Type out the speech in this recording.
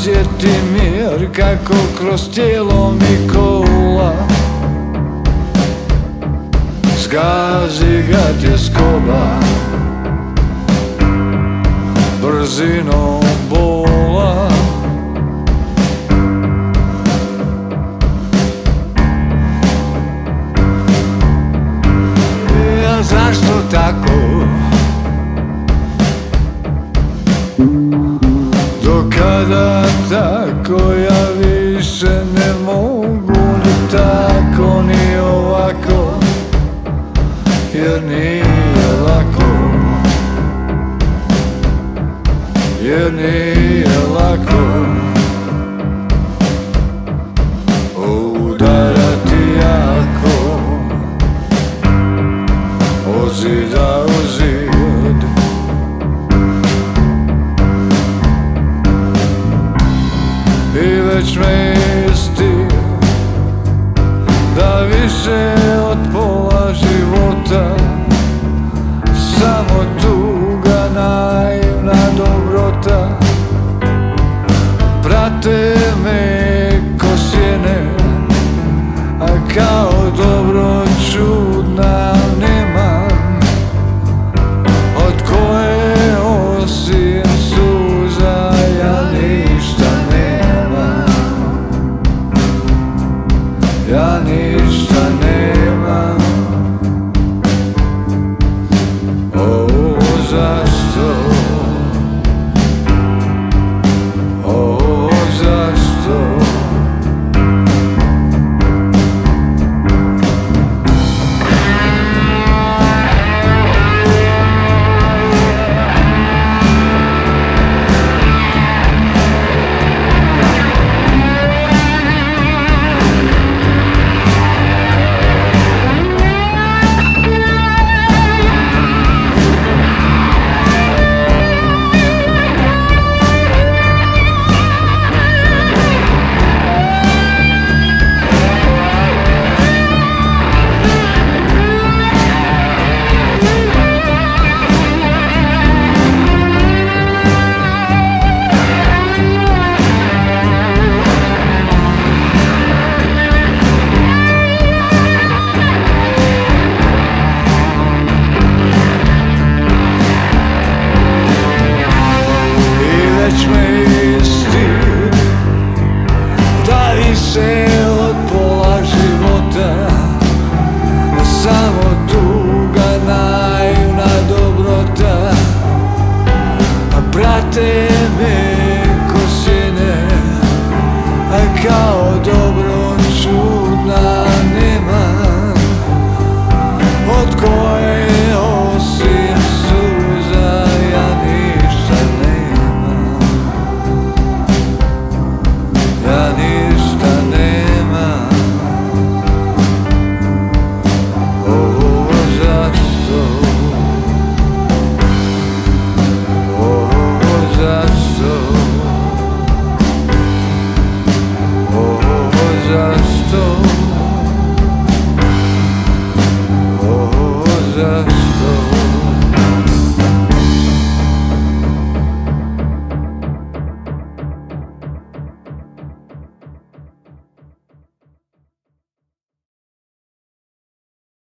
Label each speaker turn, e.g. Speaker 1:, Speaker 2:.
Speaker 1: osjeti mir kako kroz tijelo mi kola. Zgazi ga tjeskoba brzinom bola. Ja zašto tako? Do kada tako? Ja više ne mogu ni tako ni ovako, jer nije lako, jer nije lako udarati jako od zida u zid. I već me isti da više od pola života samo tuga, naivna dobrota prate me ko sjene, a kao dobro čudna nemam od koje osim suza ja ništa nemam, ja ništa nemam. O, zašto? O, zašto? Već me isti da više